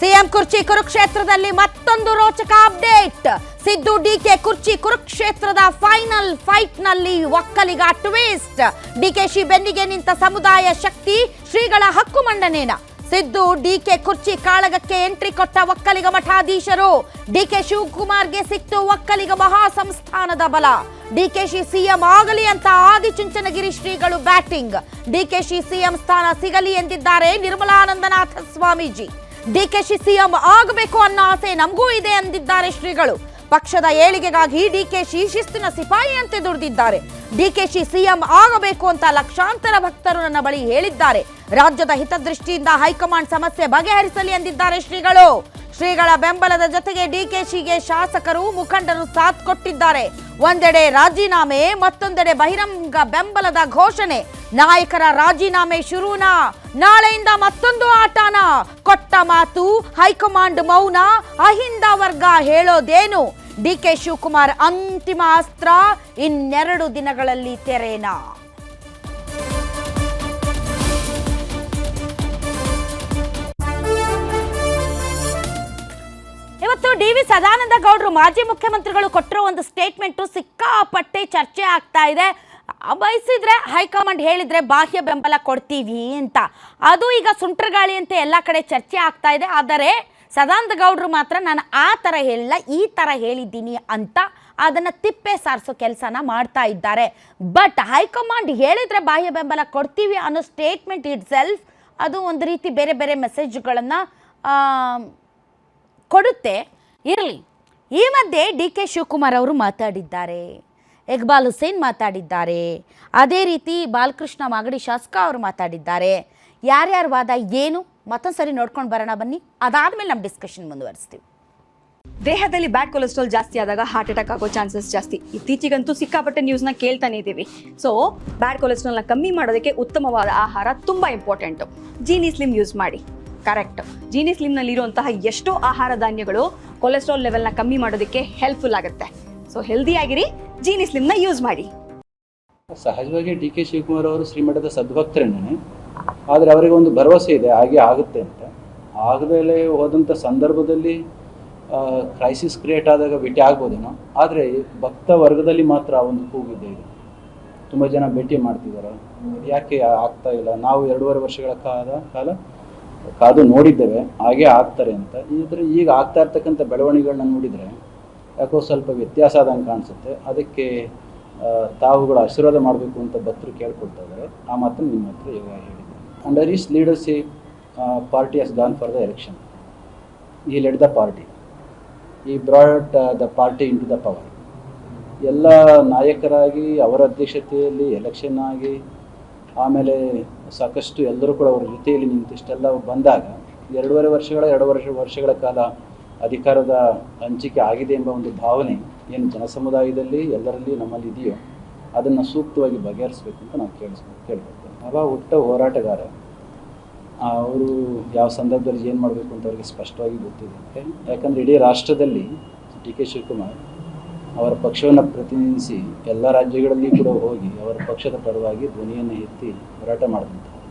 CM ಕುರ್ಚಿ ಕುರುಕ್ಷೇತ್ರದಲ್ಲಿ ಮತ್ತೊಂದು ರೋಚಕ ಅಪ್ಡೇಟ್. ಸಿದ್ದು ಡಿಕೆ ಕುರ್ಚಿ ಕುರುಕ್ಷೇತ್ರದ ಫೈನಲ್ ಫೈಟ್ ನಲ್ಲಿ ಒಕ್ಕಲಿಗ ಟ್ವಿಸ್ಟ್. ಡಿಕೆಶಿ ಬೆನ್ನಿಗೆ ನಿಂತ ಸಮುದಾಯ ಶಕ್ತಿ ಶ್ರೀಗಳ ಹಕ್ಕು ಮಂಡನೆನ. ಸಿದ್ದು ಡಿಕೆ ಕುರ್ಚಿ ಕಾಳಗಕ್ಕೆ ಎಂಟ್ರಿ ಕೊಟ್ಟ ಒಕ್ಕಲಿಗ ಮಠಾಧೀಶರು. ಡಿಕೆ ಶಿವಕುಮಾರ್ಗೆ ಸಿಕ್ತು ಒಕ್ಕಲಿಗ ಮಹಾ ಸಂಸ್ಥಾನದ ಬಲ. ಡಿಕೆಶಿ ಸಿಎಂ ಆಗಲಿ ಅಂತ ಆದಿಚುಂಚನಗಿರಿ ಶ್ರೀಗಳು ಬ್ಯಾಟಿಂಗ್. ಡಿಕೆಶಿ ಸಿಎಂ ಸ್ಥಾನ ಸಿಗಲಿ ಎಂದಿದ್ದಾರೆ ನಿರ್ಮಲಾನಂದನಾಥ ಸ್ವಾಮೀಜಿ. ಡಿಕೆಶಿ ಸಿಎಂ ಆಗಬೇಕು ಅನ್ನೋ ಆಸೆ ನಮಗೂ ಇದೆ ಎಂದಿದ್ದಾರೆ ಶ್ರೀಗಳು. ಪಕ್ಷದ ಏಳಿಗೆಗಾಗಿ ಡಿಕೆಶಿ ಶಿಸ್ತಿನ ಸಿಪಾಯಿಯಂತೆ ದುಡಿದಿದ್ದಾರೆ. ಡಿಕೆಶಿ ಸಿಎಂ ಆಗಬೇಕು ಅಂತ ಲಕ್ಷಾಂತರ ಭಕ್ತರು ನನ್ನ ಬಳಿ ಹೇಳಿದ್ದಾರೆ. ರಾಜ್ಯದ ಹಿತದೃಷ್ಟಿಯಿಂದ ಹೈಕಮಾಂಡ್ ಸಮಸ್ಯೆ ಬಗೆಹರಿಸಲಿ ಎಂದಿದ್ದಾರೆ ಶ್ರೀಗಳು. ಶ್ರೀಗಳ ಬೆಂಬಲದ ಜೊತೆಗೆ ಡಿಕೆಶಿಗೆ ಶಾಸಕರು ಮುಖಂಡರು ಸಾಥ್ ಕೊಟ್ಟಿದ್ದಾರೆ. ಒಂದೆಡೆ ರಾಜೀನಾಮೆ, ಮತ್ತೊಂದೆಡೆ ಬಹಿರಂಗ ಬೆಂಬಲದ ಘೋಷಣೆ. ನಾಯಕರ ರಾಜೀನಾಮೆ ಶುರುನಾ? ನಾಳೆಯಿಂದ ಮತ್ತೊಂದು ಆಟನ? ಕೊಟ್ಟ ಮಾತು ಹೈಕಮಾಂಡ್ ಮೌನ, ಅಹಿಂದ ವರ್ಗ ಹೇಳೋದೇನು? ಡಿಕೆ ಶಿವಕುಮಾರ್ ಅಂತಿಮ ಅಸ್ತ್ರ ಇನ್ನೆರಡು ದಿನಗಳಲ್ಲಿ ತೆರೆನಾ? ಇವತ್ತು ಡಿ.ವಿ. ಸದಾನಂದ ಗೌಡರು ಮಾಜಿ ಮುಖ್ಯಮಂತ್ರಿಗಳು ಕೊಟ್ಟಿರೋ ಒಂದು ಸ್ಟೇಟ್ಮೆಂಟು ಸಿಕ್ಕಾಪಟ್ಟೆ ಚರ್ಚೆ ಆಗ್ತಾ ಇದೆ. ಬಯಸಿದ್ರೆ ಹೈಕಮಾಂಡ್ ಹೇಳಿದ್ರೆ ಬಾಹ್ಯ ಬೆಂಬಲ ಕೊಡ್ತೀವಿ ಅಂತ, ಅದು ಈಗ ಸುಂಟ್ರಗಾಳಿ ಅಂತ ಎಲ್ಲ ಕಡೆ ಚರ್ಚೆ ಆಗ್ತಾ ಇದೆ. ಆದರೆ ಸದಾನಂದ ಗೌಡರು ಮಾತ್ರ ನಾನು ಆ ಥರ ಹೇಳಿಲ್ಲ, ಈ ಥರ ಹೇಳಿದ್ದೀನಿ ಅಂತ ಅದನ್ನು ತಿಪ್ಪೆ ಸಾರಿಸೋ ಕೆಲಸನ ಮಾಡ್ತಾ ಇದ್ದಾರೆ. ಬಟ್ ಹೈಕಮಾಂಡ್ ಹೇಳಿದರೆ ಬಾಹ್ಯ ಬೆಂಬಲ ಕೊಡ್ತೀವಿ ಅನ್ನೋ ಸ್ಟೇಟ್ಮೆಂಟ್ ಇಟ್ ಸೆಲ್ಫ್ ಅದು ಒಂದು ರೀತಿ ಬೇರೆ ಬೇರೆ ಮೆಸೇಜ್ಗಳನ್ನು ಕೊಡುತ್ತೆ. ಇರಲಿ, ಈ ಮಧ್ಯೆ ಡಿ.ಕೆ. ಶಿವಕುಮಾರ್ ಅವರು ಮಾತಾಡಿದ್ದಾರೆ, ಇಕ್ಬಾಲ್ ಹುಸೇನ್ ಮಾತಾಡಿದ್ದಾರೆ, ಅದೇ ರೀತಿ ಬಾಲಕೃಷ್ಣ ಮಾಗಡಿ ಶಾಸಕ ಅವರು ಮಾತಾಡಿದ್ದಾರೆ. ಯಾರ್ಯಾರ ವಾದ ಏನು ಮತ್ತೊಂದು ಸರಿ ನೋಡ್ಕೊಂಡು ಬರೋಣ ಬನ್ನಿ. ಅದಾದಮೇಲೆ ನಮ್ಮ ಡಿಸ್ಕಷನ್ ಮುಂದುವರಿಸ್ತೀವಿ. ದೇಹದಲ್ಲಿ ಬ್ಯಾಡ್ ಕೊಲೆಸ್ಟ್ರಾಲ್ ಜಾಸ್ತಿ ಆದಾಗ ಹಾರ್ಟ್ ಅಟ್ಯಾಕ್ ಆಗೋ ಚಾನ್ಸಸ್ ಜಾಸ್ತಿ. ಇತ್ತೀಚೆಗಂತೂ ಸಿಕ್ಕಾಪಟ್ಟೆ ನ್ಯೂಸ್ನ ಕೇಳ್ತಾನೆ ಇದ್ದೀವಿ. ಸೊ ಬ್ಯಾಡ್ ಕೊಲೆಸ್ಟ್ರಾಲ್ನ ಕಮ್ಮಿ ಮಾಡೋದಕ್ಕೆ ಉತ್ತಮವಾದ ಆಹಾರ ತುಂಬ ಇಂಪಾರ್ಟೆಂಟು. ಜೀನಿ ಸ್ಲಿಮ್ ಯೂಸ್ ಮಾಡಿ. ಕರೆಕ್ಟ್, ಜೀನಿ ಸ್ಲಿಮ್ನಲ್ಲಿರುವಂತಹ ಎಷ್ಟೋ ಆಹಾರ ಧಾನ್ಯಗಳು ಕೊಲೆಸ್ಟ್ರಾಲ್ ಲೆವೆಲ್ನ ಕಮ್ಮಿ ಮಾಡೋದಕ್ಕೆ ಹೆಲ್ಪ್ಫುಲ್ ಆಗುತ್ತೆ. ಸೊ ಹೆಲ್ದಿ ಆಗಿರಿ, ಜೀನಿ ಸ್ಲಿಮ್ನ ಯೂಸ್ ಮಾಡಿ. ಸಹಜವಾಗಿ ಡಿ.ಕೆ. ಶಿವಕುಮಾರ್ ಅವರು ಶ್ರೀಮಠದ ಸದ್ಭಕ್ತರೇನೆ, ಆದರೆ ಅವರಿಗೆ ಒಂದು ಭರವಸೆ ಇದೆ ಹಾಗೆ ಆಗುತ್ತೆ ಅಂತ. ಆಗದಲ್ಲೇ ಹೋದಂಥ ಸಂದರ್ಭದಲ್ಲಿ ಕ್ರೈಸಿಸ್ ಕ್ರಿಯೇಟ್ ಆದಾಗ ಭೇಟಿ ಆಗ್ಬೋದೇನೋ, ಆದರೆ ಭಕ್ತ ವರ್ಗದಲ್ಲಿ ಮಾತ್ರ ಒಂದು ಕೂಗಿದೆ. ಇದು ತುಂಬ ಜನ ಭೇಟಿ ಮಾಡ್ತಿದ್ದಾರೆ, ಯಾಕೆ ಆಗ್ತಾ ಇಲ್ಲ? ನಾವು 2.5 ವರ್ಷಗಳ ಕಾಲ ಕಾದು ನೋಡಿದ್ದೇವೆ ಹಾಗೆ ಆಗ್ತಾರೆ ಅಂತ. ಈಗ ಆಗ್ತಾ ಇರ್ತಕ್ಕಂಥ ಬೆಳವಣಿಗೆಗಳನ್ನ ನೋಡಿದರೆ ಯಾಕೋ ಸ್ವಲ್ಪ ವ್ಯತ್ಯಾಸ ಆದಂಗೆ ಕಾಣಿಸುತ್ತೆ. ಅದಕ್ಕೆ ತಾವುಗಳು ಆಶೀರ್ವಾದ ಮಾಡಬೇಕು ಅಂತ ಭಕ್ತರು ಕೇಳ್ಕೊಳ್ತಾ ಇದ್ದಾರೆ. ಆ ಮಾತನ್ನು ನಿಮ್ಮ ಹತ್ರ ಇವಾಗ ಹೇಳಿದ್ದೆ. Under his leadership party has gone for the election. He led the party, he brought the party into the power. ಎಲ್ಲ ನಾಯಕರಾಗಿ ಅವರ ಅಧ್ಯಕ್ಷತೆಯಲ್ಲಿ ಎಲೆಕ್ಷನ್ ಆಗಿ ಆಮೇಲೆ ಸಾಕಷ್ಟು ಎಲ್ಲರೂ ಕೂಡ ಅವರ ಜೊತೆಯಲ್ಲಿ ನಿಂತಿಷ್ಟೆಲ್ಲ ಬಂದಾಗ 2.5 ವರ್ಷಗಳ ಕಾಲ ಅಧಿಕಾರದ ಹಂಚಿಕೆ ಆಗಿದೆ ಎಂಬ ಒಂದು ಭಾವನೆ ಏನು ಜನಸಮುದಾಯದಲ್ಲಿ ಎಲ್ಲರಲ್ಲಿ ನಮ್ಮಲ್ಲಿ ಇದೆಯೋ ಅದನ್ನು ಸೂಕ್ತವಾಗಿ ಬಗೆಹರಿಸಬೇಕು ಅಂತ ನಾವು ಕೇಳ್ಕೊಳ್ತೇವೆ. ಆಗ ಹುಟ್ಟ ಹೋರಾಟಗಾರ, ಅವರು ಯಾವ ಸಂದರ್ಭದಲ್ಲಿ ಏನು ಮಾಡಬೇಕು ಅಂತ ಅವರಿಗೆ ಸ್ಪಷ್ಟವಾಗಿ ಗೊತ್ತಿದೆ. ಯಾಕಂದರೆ ಇಡೀ ರಾಷ್ಟ್ರದಲ್ಲಿ ಡಿ.ಕೆ. ಶಿವಕುಮಾರ್ ಅವರ ಪಕ್ಷವನ್ನು ಪ್ರತಿನಿಧಿಸಿ ಎಲ್ಲ ರಾಜ್ಯಗಳಲ್ಲಿ ಕೂಡ ಹೋಗಿ ಅವರ ಪಕ್ಷದ ಪರವಾಗಿ ಧ್ವನಿಯನ್ನು ಎತ್ತಿ ಹೋರಾಟ ಮಾಡಿದಂಥವ್ರು.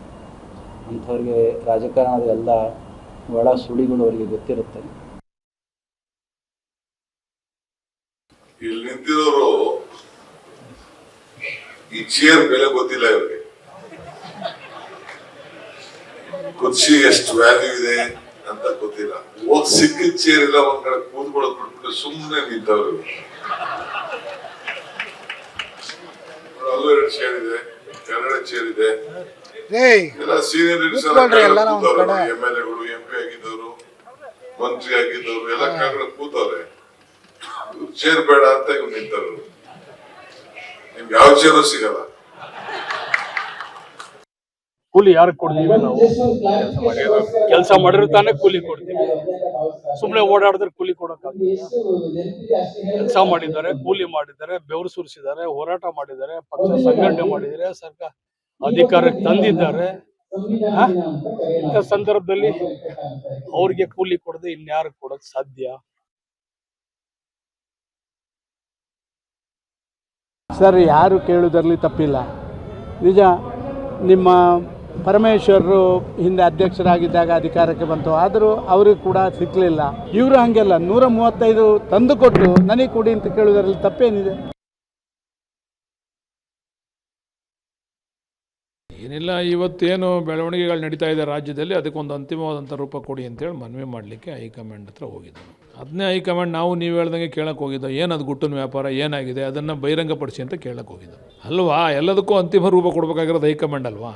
ಅಂಥವ್ರಿಗೆ ರಾಜಕಾರಣದ ಎಲ್ಲ ಒಳ ಸುಳಿಗಳು ಅವರಿಗೆ ಗೊತ್ತಿರುತ್ತೆ. ಇಲ್ಲಿ ನಿಂತಿರೋರು ಈ ಚೇರ್ ಬೆಲೆ ಗೊತ್ತಿಲ್ಲ ಇವ್ರಿಗೆ. ಕುರ್ಚಿ ಎಷ್ಟು ವ್ಯಾಲ್ಯೂ ಇದೆ ಅಂತ ಗೊತ್ತಿಲ್ಲ. ಹೋಗ್ ಸಿಕ್ಕಿದ ಚೇರ್ ಎಲ್ಲ ಒಂದ್ ಕಡೆ ಕೂತ್ಕೊಳ್ಳೋದು ಬಿಟ್ಬಿಟ್ಟು ಸುಮ್ಮನೆ ನಿಂತವ್ರು. ಅಲ್ಲೂ 2 ಚೇರ್ ಇದೆ, 2 ಚೇರ್ ಇದೆ. ಎಲ್ಲ ಸೀನಿಯರ್ ಎಂ.ಎಲ್.ಎಗಳು, MP ಆಗಿದ್ದವರು, ಮಂತ್ರಿ ಆಗಿದ್ದವರು ಎಲ್ಲ ಕೆಳಗಡೆ ಕೂತವ್ರೆ. ಚೇರ್ ಬೇಡ ಅಂತ ಇವ್ರು ನಿಂತವ್ರು. ನಿಮ್ಗೆ ಯಾವ ಚೇರು ಸಿಗಲ್ಲ. ಕೂಲಿ ಯಾರು ಕೊಡ್ತೀವಿ? ನಾವು ಕೆಲಸ ಮಾಡಿದ್ರೆ ತಾನೇ ಕೂಲಿ ಕೊಡ್ತೀವಿ. ಸುಮ್ಮನೆ ಓಡಾಡಿದ್ರೆ ಕೂಲಿ ಕೊಡೋಕ್ಕಾಗಲ್ಲ. ಕೆಲಸ ಮಾಡಿದ್ದಾರೆ, ಕೂಲಿ ಮಾಡಿದ್ದಾರೆ, ಬೆವರು ಸುರಿಸಿದ್ದಾರೆ, ಹೋರಾಟ ಮಾಡಿದ್ದಾರೆ, ಪಕ್ಷ ಸಂಘಟನೆ ಮಾಡಿದ್ದಾರೆ, ಸರ್ಕಾರ ಅಧಿಕಾರಕ್ಕೆ ತಂದಿದ್ದಾರೆ. ಇಂಥ ಸಂದರ್ಭದಲ್ಲಿ ಅವ್ರಿಗೆ ಕೂಲಿ ಕೊಡದೆ ಇನ್ಯಾರು ಕೊಡೋಕ್ ಸಾಧ್ಯ? ಸರ್, ಯಾರು ಕೇಳುವುದರಲ್ಲಿ ತಪ್ಪಿಲ್ಲ. ನಿಜ, ನಿಮ್ಮ ಪರಮೇಶ್ವರರು ಹಿಂದೆ ಅಧ್ಯಕ್ಷರಾಗಿದ್ದಾಗ ಅಧಿಕಾರಕ್ಕೆ ಬಂತು, ಆದರೂ ಅವ್ರಿಗೆ ಕೂಡ ಸಿಕ್ಕಲಿಲ್ಲ. ಇವರು ಹಾಗೆಲ್ಲ 135 ತಂದು ಕೊಟ್ಟು ನನಗೆ ಕೊಡಿ ಅಂತ ಕೇಳುವುದರಲ್ಲಿ ತಪ್ಪೇನಿದೆ? ಏನಿಲ್ಲ, ಇವತ್ತೇನು ಬೆಳವಣಿಗೆಗಳು ನಡೀತಾ ಇದೆ ರಾಜ್ಯದಲ್ಲಿ, ಅದಕ್ಕೊಂದು ಅಂತಿಮವಾದಂಥ ರೂಪ ಕೊಡಿ ಅಂತೇಳಿ ಮನವಿ ಮಾಡಲಿಕ್ಕೆ ಹೈಕಮಾಂಡ್ ಹತ್ರ ಹೋಗಿದ್ದು. ಅದನ್ನೇ ಹೈಕಮಾಂಡ್ ನಾವು ನೀವು ಹೇಳ್ದಂಗೆ ಕೇಳಕ್ಕೆ ಹೋಗಿದ್ದು, ಏನು ಅದು ಗುಟ್ಟಿನ ವ್ಯಾಪಾರ ಏನಾಗಿದೆ ಅದನ್ನು ಬಹಿರಂಗಪಡಿಸಿ ಅಂತ ಕೇಳಕ್ಕೆ ಹೋಗಿದ್ದು ಅಲ್ವಾ. ಎಲ್ಲದಕ್ಕೂ ಅಂತಿಮ ರೂಪ ಕೊಡಬೇಕಾಗಿರೋದು ಹೈಕಮಾಂಡ್ ಅಲ್ವಾ.